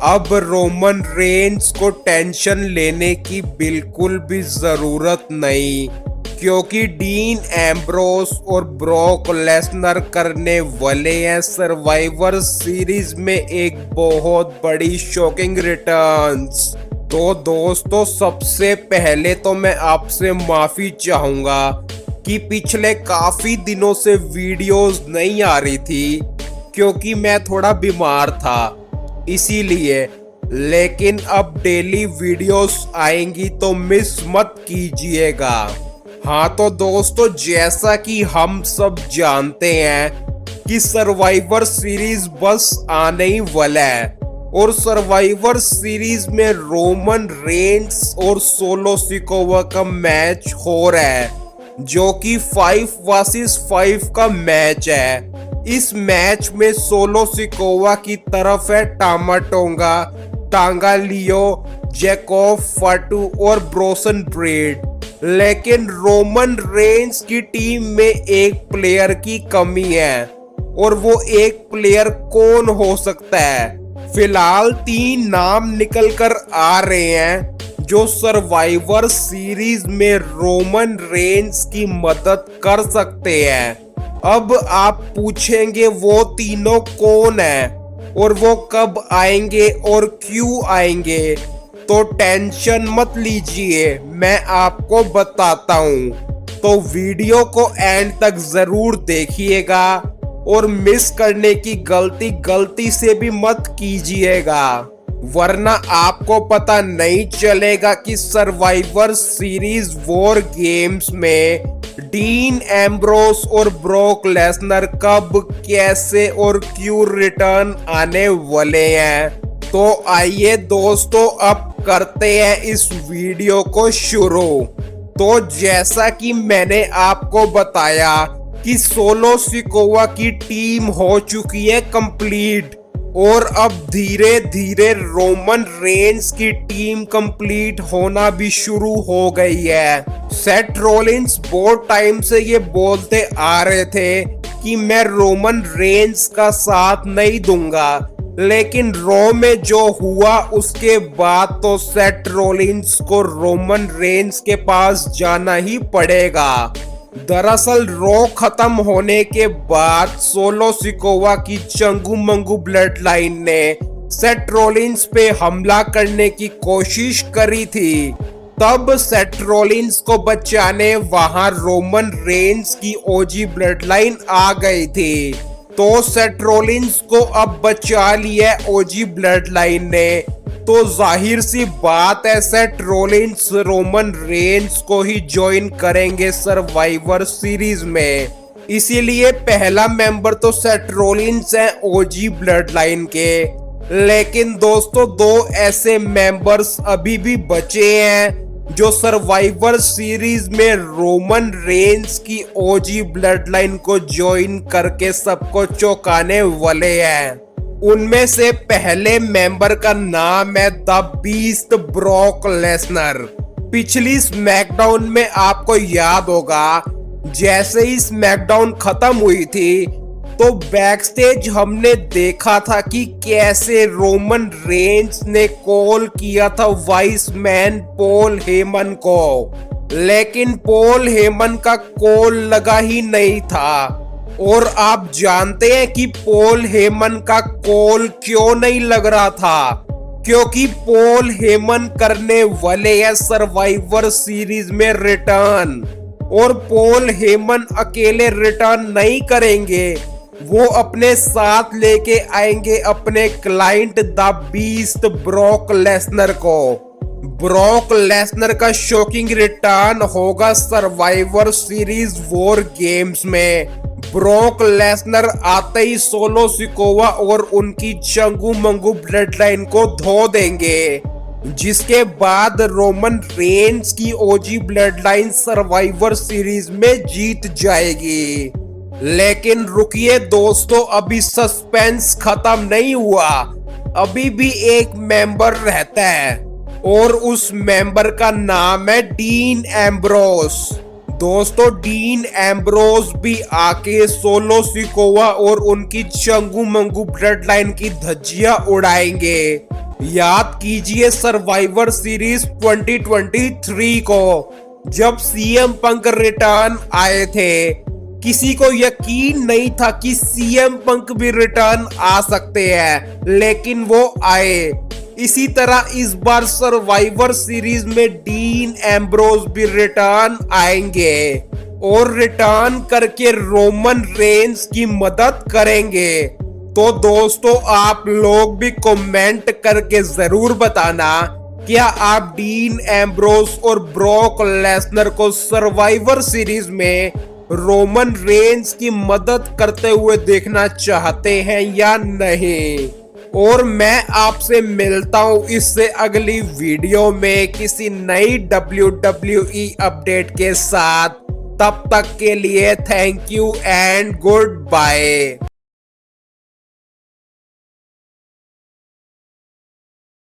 अब Roman Reigns को tension लेने की बिल्कुल भी जरूरत नहीं, क्योंकि डीन एम्ब्रोस और ब्रॉक लेसनर करने वाले हैं सर्वाइवर सीरीज में एक बहुत बड़ी शॉकिंग रिटर्न्स। तो दोस्तों, सबसे पहले तो मैं आपसे माफी चाहूंगा कि पिछले काफी दिनों से वीडियोस नहीं आ रही थी, क्योंकि मैं थोड़ा बीमार था इसीलिए। लेकिन अब डेली वीडियोस आएंगी तो मिस मत कीजिएगा। हाँ तो दोस्तों, जैसा कि हम सब जानते हैं कि सर्वाइवर सीरीज बस आने ही वाला है, और सर्वाइवर सीरीज में रोमन रेंस और सोलो सिकोवा का मैच हो रहा है, जो कि 5 वर्सेस 5 का मैच है। इस मैच में सोलो सिकोवा की तरफ है टामा टोंगा, टांगा लियो, जैकोब फाटू और ब्रोसन ब्रेड। लेकिन रोमन रेंस की टीम में एक प्लेयर की कमी है, और वो एक प्लेयर कौन हो सकता है? फिलहाल 3 नाम निकल कर आ रहे हैं जो सर्वाइवर सीरीज में रोमन रेंस की मदद कर सकते हैं। अब आप पूछेंगे वो तीनों कौन है और वो कब आएंगे और क्यों आएंगे? तो टेंशन मत लीजिए, मैं आपको बताता हूँ। तो वीडियो को एंड तक जरूर देखिएगा, और मिस करने की गलती से भी मत कीजिएगा, वरना आपको पता नहीं चलेगा कि सर्वाइवर सीरीज वॉर गेम्स में डीन एम्ब्रोस और ब्रॉक लेसनर कब, कैसे और क्यों रिटर्न आने वाले हैं। तो आइए दोस्तों, अब करते हैं इस वीडियो को शुरू। तो जैसा कि मैंने आपको बताया कि सोलो सिकोवा की टीम हो चुकी है कंप्लीट, और अब धीरे धीरे रोमन रेंस की टीम कंप्लीट होना भी शुरू हो गई है। सेथ रॉलिंस बहुत टाइम से ये बोलते आ रहे थे कि मैं रोमन रेंस का साथ नहीं दूंगा, लेकिन रॉ में जो हुआ उसके बाद तो सेथ रॉलिंस को रोमन रेंस के पास जाना ही पड़ेगा। दरअसल रॉ खत्म होने के बाद सोलो सिकोवा की चंगू मंगू ब्लड लाइन ने सेथ रॉलिंस पे हमला करने की कोशिश करी थी। तब सेथ रॉलिंस को बचाने वहां रोमन रेंस की ओजी ब्लड लाइन आ गई थी। तो सेथ रॉलिंस को अब बचा लिया ओजी ब्लड लाइन ने, तो जाहिर सी बात है सेथ रॉलिंस रोमन रेंस को ही ज्वाइन करेंगे सर्वाइवर सीरीज में। इसीलिए पहला मेंबर तो सेथ रॉलिंस है ओजी ब्लड लाइन के। लेकिन दोस्तों, 2 ऐसे मेंबर्स अभी भी बचे हैं जो सर्वाइवर सीरीज में रोमन रेंस की ओजी ब्लड लाइन को ज्वाइन करके सबको चौंकाने वाले हैं। उनमें से पहले मेंबर का नाम है द बीस्ट ब्रॉक लेसनर। पिछली स्मैकडाउन में आपको याद होगा, जैसे ही स्मैकडाउन खत्म हुई थी तो बैकस्टेज हमने देखा था कि कैसे रोमन रेंस ने कॉल किया था वाइस मैन पॉल हेमन को, लेकिन पॉल हेमन का कॉल लगा ही नहीं था। और आप जानते हैं कि पॉल हेमन का कॉल क्यों नहीं लग रहा था? क्योंकि पॉल हेमन करने वाले हैं सर्वाइवर सीरीज में रिटर्न, और पॉल हेमन अकेले रिटर्न नहीं करेंगे, वो अपने साथ लेके आएंगे अपने client the beast Brock Lesnar को। ब्रॉक लेसनर का शॉकिंग रिटर्न होगा सर्वाइवर सीरीज वॉर गेम्स में। ब्रॉक लेसनर आते ही सोलो सिकोवा और उनकी चंगू मंगू ब्लड लाइन को धो देंगे, जिसके बाद रोमन रेंस की ओजी ब्लड लाइन सर्वाइवर सीरीज में जीत जाएगी। लेकिन रुकिए दोस्तों, अभी सस्पेंस खत्म नहीं हुआ, अभी भी एक मेंबर रहता है, और उस मेंबर का नाम है डीन एम्ब्रोस। दोस्तों, डीन एम्ब्रोस भी आके सोलो सिकोवा और उनकी चंगू मंगू ब्लड लाइन की धज्जियां उड़ाएंगे, याद कीजिए सर्वाइवर सीरीज 2023 को, जब सीएम पंक रिटर्न आए थे। किसी को यकीन नहीं था कि सीएम पंक भी रिटर्न आ सकते हैं, लेकिन वो आए। इसी तरह इस बार सर्वाइवर सीरीज में डीन एम्ब्रोस भी रिटर्न आएंगे और रिटर्न करके रोमन रेंस की मदद करेंगे। तो दोस्तों, आप लोग भी कमेंट करके जरूर बताना, क्या आप डीन एम्ब्रोस और ब्रॉक लेसनर को सर्वाइवर सीरीज में रोमन रेंस की मदद करते हुए देखना चाहते हैं या नहीं? और मैं आपसे मिलता हूं इससे अगली वीडियो में किसी नई WWE अपडेट के साथ। तब तक के लिए thank you and good bye.